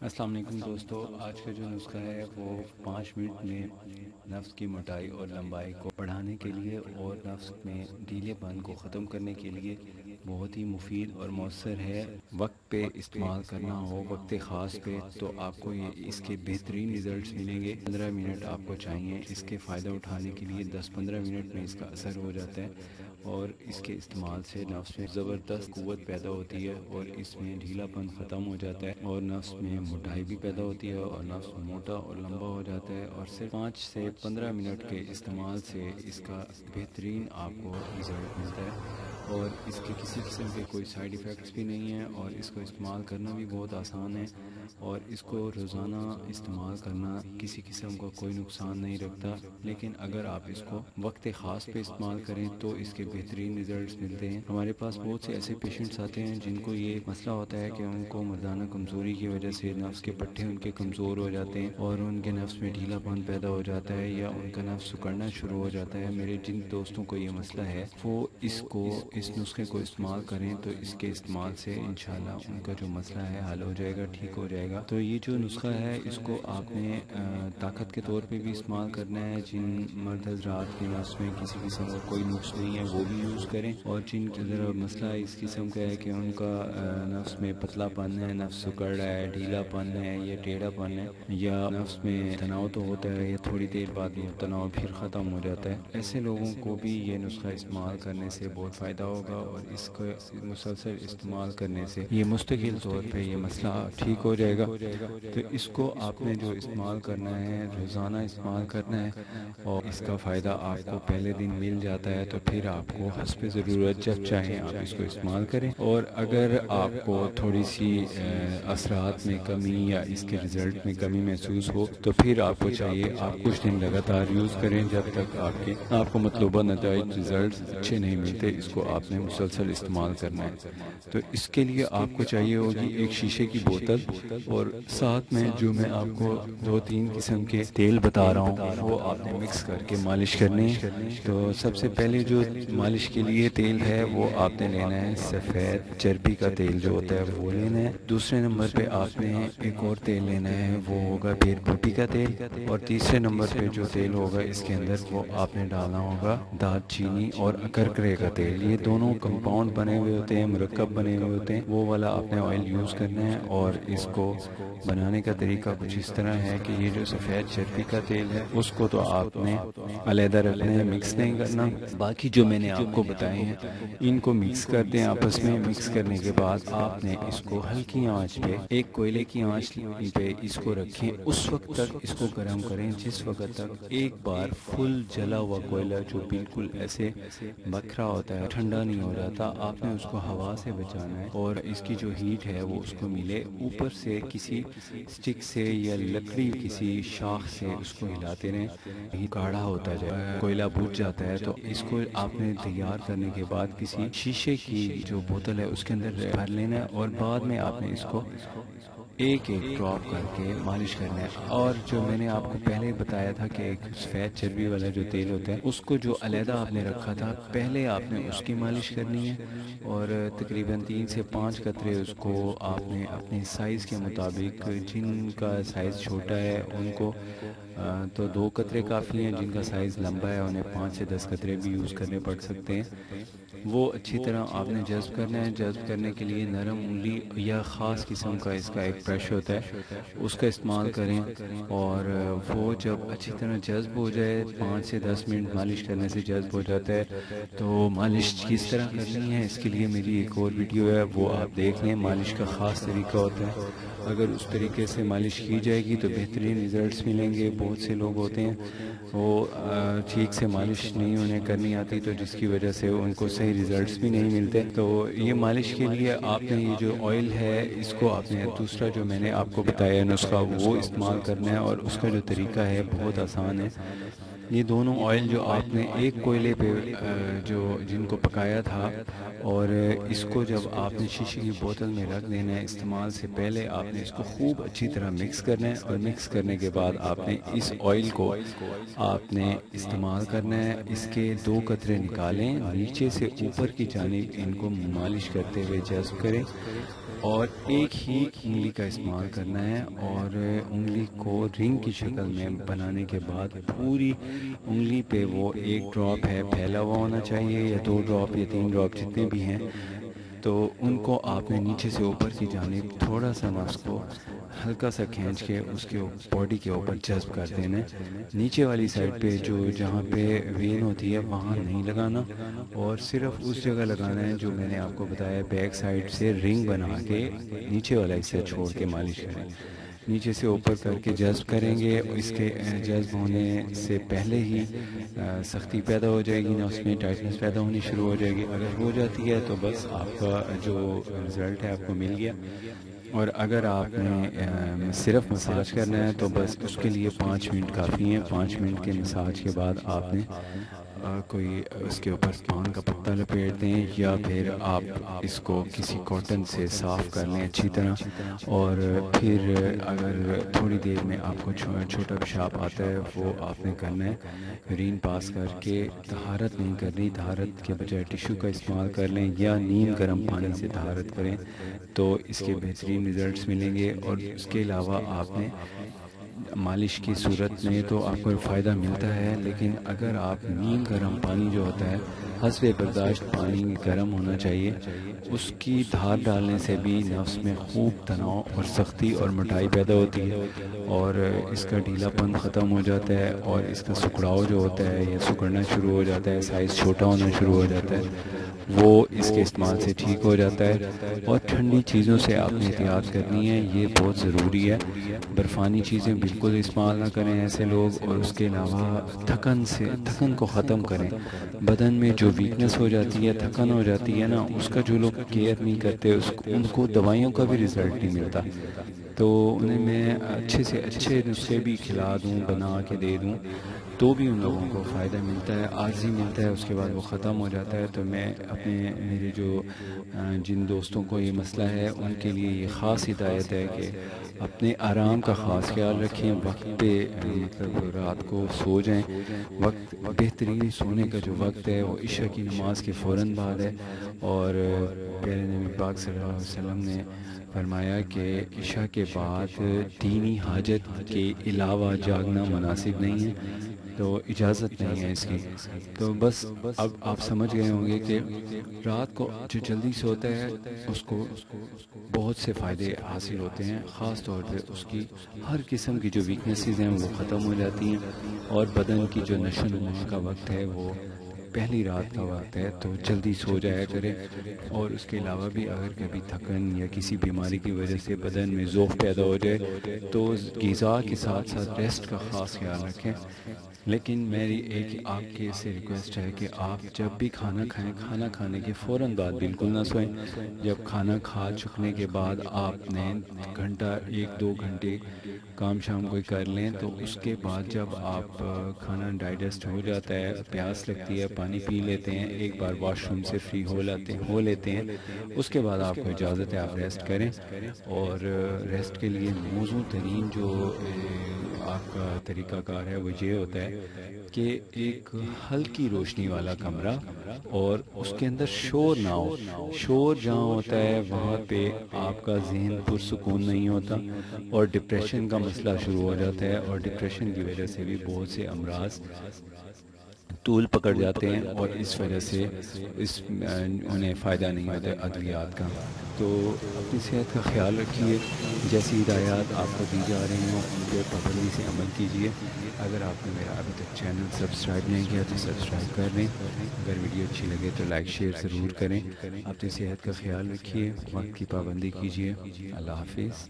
السلام علیکم دوستو، آج کا جو نسخہ ہے وہ 5 منٹ میں نفس کی موٹائی اور لمبائی کو بڑھانے کے لیے اور نفس میں ڈھیلے پن کو ختم کرنے کے لیے بہت ہی مفید اور مؤثر ہے۔ وقت پہ استعمال کرنا ہو، وقت خاص پہ، تو آپ کو اس کے بہترین ریزلٹس ملیں گے۔ 15 منٹ آپ کو چاہیے اس کے فائدہ اٹھانے کے لیے۔ 10-15 منٹ میں اس کا اثر ہو جاتا ہے اور اس کے استعمال سے نفس میں زبردست قوت پیدا ہوتی ہے اور اس میں ڈھیلا پن ختم ہو جاتا ہے اور نفس میں موٹائی بھی پیدا ہوتی ہے اور نفس موٹا اور لمبا ہو جاتا ہے۔ اور صرف 5 سے 15 منٹ کے استعمال سے اس کا بہترین آپ کو رزلٹ ملتا ہے اور اس کے کسی قسم کے کوئی سائیڈ ایفیکٹس بھی نہیں ہیں اور اس کو استعمال کرنا بھی بہت آسان ہے اور اس کو روزانہ استعمال کرنا کسی قسم کا کوئی نقصان نہیں رکھتا۔ لیکن اگر آپ اس کو وقت خاص پہ استعمال کریں تو اس کے بہترین ریزلٹس ملتے ہیں۔ ہمارے پاس بہت سے ایسے پیشنٹس آتے ہیں جن کو یہ مسئلہ ہوتا ہے کہ ان کو مردانہ کمزوری کی وجہ سے نفس کے پٹھے ان کے کمزور ہو جاتے ہیں اور ان کے نفس میں ڈھیلا پن پیدا ہو جاتا ہے یا ان کا نفس سکڑنا شروع ہو جاتا ہے۔ میرے جن دوستوں کو یہ مسئلہ ہے وہ اس نسخے کو استعمال کریں تو اس کے استعمال سے انشاءاللہ ان کا جو مسئلہ ہے حل ہو جائے گا، ٹھیک ہو جائے گا۔ تو یہ جو نسخہ ہے اس کو آپ نے طاقت کے طور پہ بھی استعمال کرنا ہے۔ جن مرد حضرات کے نفس میں کسی قسم کا کوئی نقص نہیں ہے وہ بھی یوز کریں، اور جن کی ذرا مسئلہ اس قسم کا ہے کہ ان کا نفس میں پتلا پن ہے، نفس سکڑ رہا ہے، ڈھیلا پن ہے یا ٹیڑھا پن ہے، یا نفس میں تناؤ تو ہوتا ہے یا تھوڑی دیر بعد وہ تناؤ پھر ختم ہو جاتا ہے، ایسے لوگوں کو بھی یہ نسخہ استعمال کرنے سے بہت فائدہ ہوگا اور اس کو مسلسل استعمال کرنے سے یہ مستقل طور پہ یہ مسئلہ ٹھیک ہو جائے گا۔ تو اس کو آپ نے جو استعمال کرنا ہے روزانہ استعمال کرنا ہے اور اس کا فائدہ آپ کو پہلے دن مل جاتا ہے تو پھر آپ کو حسب ضرورت جب چاہیں آپ اس کو استعمال کریں۔ اور اگر آپ کو تھوڑی سی اثرات میں کمی یا اس کے رزلٹ میں کمی محسوس ہو تو پھر آپ کو چاہیے آپ کچھ دن لگاتار یوز کریں جب تک آپ کو مطلوبہ نتائج رزلٹس اچھے نہیں ملتے۔ اس کو آپ نے مسلسل استعمال کرنا ہے۔ تو اس کے لیے آپ کو چاہیے ہوگی ایک شیشے کی بوتل اور ساتھ میں جو میں آپ کو 2-3 قسم کے تیل بتا رہا ہوں وہ آپ نے مکس کر کے مالش کرنی ہے۔ تو سب سے پہلے جو مالش کے لیے تیل ہے وہ آپ نے لینا ہے سفید چربی کا تیل جو ہوتا ہے وہ لینا ہے۔ دوسرے نمبر پہ آپ نے ایک اور تیل لینا ہے وہ ہوگا بیر بوٹی کا تیل، اور تیسرے نمبر پہ جو تیل ہوگا اس کے اندر وہ آپ نے ڈالنا ہوگا دار چینی اور اکرکرے کا تیل۔ یہ دونوں کمپاؤنڈ بنے ہوئے ہوتے ہیں، مرکب بنے ہوئے ہوتے ہیں، وہ والا آپ نے آئل یوز کرنا ہے۔ اور اس کو بنانے کا طریقہ کچھ اس طرح ہے کہ یہ جو سفید چربی کا تیل ہے اس کو تو آپ نے علیحدہ رکھنا ہے، مکس نہیں کرنا۔ باقی جو میں نے آپ کو بتائے ہیں ان کو مکس کر دیں آپس میں۔ مکس کرنے کے بعد آپ نے اس کو ہلکی آنچ پہ، ایک کوئلے کی آنچ پہ اس کو رکھیں، اس وقت تک اس کو گرم کریں جس وقت تک ایک بار فل جلا ہوا کوئلہ جو بالکل ایسے بکھرا ہوتا ہے ٹھنڈا نہیں ہو جاتا، آپ نے اس کو ہوا سے بچانا ہے اور اس کی جو ہیٹ ہے وہ اس کو ملے۔ اوپر سے کسی سٹک سے یا لکڑی کسی شاخ سے اس کو ہلاتے رہیں، یہ گاڑھا ہوتا جائے، کوئلہ بجھ جاتا ہے۔ تو اس کو آپ نے تیار کرنے کے بعد کسی شیشے کی جو بوتل ہے اس کے اندر بھر لینا ہے اور بعد میں آپ نے اس کو ایک ایک ڈراپ کر کے مالش کرنا ہے۔ اور جو میں نے آپ کو پہلے بتایا تھا کہ ایک سفید چربی والا جو تیل ہوتا ہے اس کو جو علیحدہ آپ نے رکھا تھا پہلے آپ نے اس کی مالش کرنی ہے، اور تقریباً 3 سے 5 قطرے اس کو آپ نے اپنے سائز کے مطابق، جن کا سائز چھوٹا ہے ان کو تو 2 قطرے کافی ہیں، جن کا سائز لمبا ہے انہیں 5 سے 10 قطرے بھی یوز کرنے پڑ سکتے ہیں۔ وہ اچھی طرح آپ نے جذب کرنا ہے۔ جذب کرنے کے لیے نرم انگلی یا خاص قسم کا اس کا ایک برش ہوتا ہے اس کا استعمال کریں، اور وہ جب اچھی طرح جذب ہو جائے، 5 سے 10 منٹ مالش کرنے سے جذب ہو جاتا ہے، تو مالش کس طرح کرنی ہے اس کے لیے میری ایک اور ویڈیو ہے وہ آپ دیکھ لیں۔ مالش کا خاص طریقہ ہوتا ہے، اگر اس طریقے سے مالش کی جائے گی تو بہترین ریزلٹس ملیں گے۔ بہت سے لوگ ہوتے ہیں وہ ٹھیک سے مالش نہیں انہیں کرنی آتی تو جس کی وجہ سے ان کو صحیح ریزلٹس بھی نہیں ملتے۔ تو یہ مالش کے لیے آپ نے یہ جو آئل ہے اس کو آپ نے دوسرا جو میں نے آپ کو بتایا نسخہ وہ استعمال کرنا ہے، اور اس کا جو طریقہ ہے بہت آسان ہے۔ یہ دونوں آئل جو آپ نے ایک کوئلے پہ جن کو پکایا تھا، اور اس کو جب آپ نے شیشے کی بوتل میں رکھ دینا ہے، استعمال سے پہلے آپ نے اس کو خوب اچھی طرح مکس کرنا ہے، اور مکس کرنے کے بعد آپ نے اس آئل کو آپ نے استعمال کرنا ہے۔ اس کے 2 قطرے نکالیں، نیچے سے اوپر کی جانب ان کو مالش کرتے ہوئے جذب کریں، اور ایک ہی انگلی کا استعمال کرنا ہے، اور انگلی کو رنگ کی شکل میں بنانے کے بعد پوری انگلی پہ وہ 1 ڈراپ ہے پھیلا ہوا ہونا چاہیے، یا 2 ڈراپ یا 3 ڈراپ جتنے بھی ہیں، تو ان کو آپ نے نیچے سے اوپر کی جانب تھوڑا سا نفس کو ہلکا سا کھینچ کے اس کے باڈی کے اوپر جذب کر دینا ہے۔ نیچے والی سائڈ پہ جہاں پہ وین ہوتی ہے وہاں نہیں لگانا، اور صرف اس جگہ لگانا ہے جو میں نے آپ کو بتایا، بیک سائڈ سے رنگ بنا کے نیچے والا حصہ چھوڑ کے مالش کریں۔ نیچے سے اوپر کر کے جذب کریں گے، اس کے جذب ہونے سے پہلے ہی سختی پیدا ہو جائے گی، نہ اس میں ٹائٹنس پیدا ہونی شروع ہو جائے گی۔ اگر ہو جاتی ہے تو بس آپ کا جو رزلٹ ہے آپ کو مل گیا۔ اور اگر آپ نے صرف مساج کرنا ہے تو بس اس کے لیے 5 منٹ کافی ہیں۔ 5 منٹ کے مساج کے بعد آپ نے کوئی اس کے اوپر پان کا پتا لپیٹ دیں، یا پھر آپ اس کو کسی کاٹن سے صاف کر لیں اچھی طرح، اور پھر اگر تھوڑی دیر میں آپ کو چھوٹا پیشاب آتا ہے وہ آپ نے کرنا ہے، یورین پاس کر کے طہارت نہیں کرنی، طہارت کے بجائے ٹیشو کا استعمال کر لیں، یا نیم گرم پانی سے طہارت کریں، تو اس کے بہترین ریزلٹس ملیں گے۔ اور اس کے علاوہ آپ نے مالش کی صورت میں تو آپ کو فائدہ ملتا ہے، لیکن اگر آپ نیم گرم پانی جو ہوتا ہے، حسب برداشت پانی گرم ہونا چاہیے، اس کی دھار ڈالنے سے بھی نفس میں خوب تناؤ اور سختی اور موٹائی پیدا ہوتی ہے، اور اس کا ڈھیلا پن ختم ہو جاتا ہے، اور اس کا سکڑاؤ جو ہوتا ہے یہ سکڑنا شروع ہو جاتا ہے، سائز چھوٹا ہونا شروع ہو جاتا ہے، وہ اس کے استعمال سے ٹھیک ہو جاتا ہے۔ اور ٹھنڈی چیزوں سے آپ نے احتیاط کرنی ہے، یہ بہت ضروری ہے۔ برفانی چیزیں بالکل استعمال نہ کریں ایسے لوگ، اور اس کے علاوہ تھکن کو ختم کریں۔ بدن میں جو ویکنس ہو جاتی ہے، تھکن ہو جاتی ہے نا، اس کا جو لوگ کیئر نہیں کرتے ان کو دوائیوں کا بھی رزلٹ نہیں ملتا، تو انہیں میں اچھے سے اچھے نسخے بھی کھلا دوں، بنا کے دے دوں، تو بھی ان لوگوں کو فائدہ ملتا ہے، عارضی ملتا ہے، اس کے بعد وہ ختم ہو جاتا ہے۔ تو میں میرے جن دوستوں کو یہ مسئلہ ہے ان کے لیے یہ خاص ہدایت ہے کہ اپنے آرام کا خاص خیال رکھیں، وقت پہ مطلب رات کو سو جائیں۔ وقت بہترین سونے کا جو وقت ہے وہ عشاء کی نماز کے فوراً بعد ہے، اور پیارے نبی پاک صلی اللہ علیہ وسلم نے فرمایا کہ عشاء کے بعد دینی حاجت کے علاوہ جاگنا مناسب نہیں ہے، تو اجازت نہیں ہے اس کی۔ تو بس اب آپ سمجھ گئے ہوں گے کہ رات کو جو جلدی سوتا ہے اس کو بہت سے فائدے حاصل ہوتے ہیں، خاص طور پہ اس کی ہر قسم کی جو ویکنیسز ہیں وہ ختم ہو جاتی ہیں، اور بدن کی جو نشو و نما کا وقت ہے وہ پہلی رات کا وقت ہے، تو جلدی سو جایا کرے۔ اور اس کے علاوہ بھی اگر کبھی تھکن یا کسی بیماری کی وجہ سے بدن میں ذوف پیدا ہو جائے تو غذا کے ساتھ ساتھ ریسٹ کا خاص خیال رکھیں۔ لیکن میری ایک آپ کے سے ریکویسٹ ہے کہ آپ جب بھی کھانا کھائیں، کھانا کھانے کے فوراً بعد بالکل نہ سوئیں۔ جب کھانا کھا چکنے کے بعد آپ نے گھنٹہ 1-2 گھنٹے کام شام کوئی کر لیں، تو اس کے بعد جب آپ کھانا ڈائجسٹ ہو جاتا ہے، پیاس لگتی ہے، پانی پی لیتے ہیں، ایک بار واش روم سے فری ہو لیتے ہیں، اس کے بعد آپ کو اجازت ہے آپ ریسٹ کریں۔ اور ریسٹ کے لیے موزوں ترین جو آپ کا طریقہ کار ہے وہ یہ ہوتا ہے کہ ایک ہلکی روشنی والا کمرہ، اور اس کے اندر شور نہ ہو۔ شور جہاں ہوتا ہے وہاں پہ آپ کا ذہن پرسکون نہیں ہوتا، اور ڈپریشن کا مسئلہ شروع ہو جاتا ہے، اور ڈپریشن کی وجہ سے بھی بہت سے امراض طول پکڑ جاتے ہیں، اور اس وجہ سے انہیں فائدہ نہیں ہوتا ہے ادویات کا۔ تو اپنی صحت کا خیال رکھیے، جیسی ہدایات آپ کو دی جا رہی ہوں ان پہ پابندی سے عمل کیجیے۔ اگر آپ نے میرا ابھی تک چینل سبسکرائب نہیں کیا تو سبسکرائب کر لیں، اگر ویڈیو اچھی لگے تو لائک شیئر ضرور کریں۔ اپنی صحت کا خیال رکھیے، وقت کی پابندی کیجیے۔ اللہ حافظ۔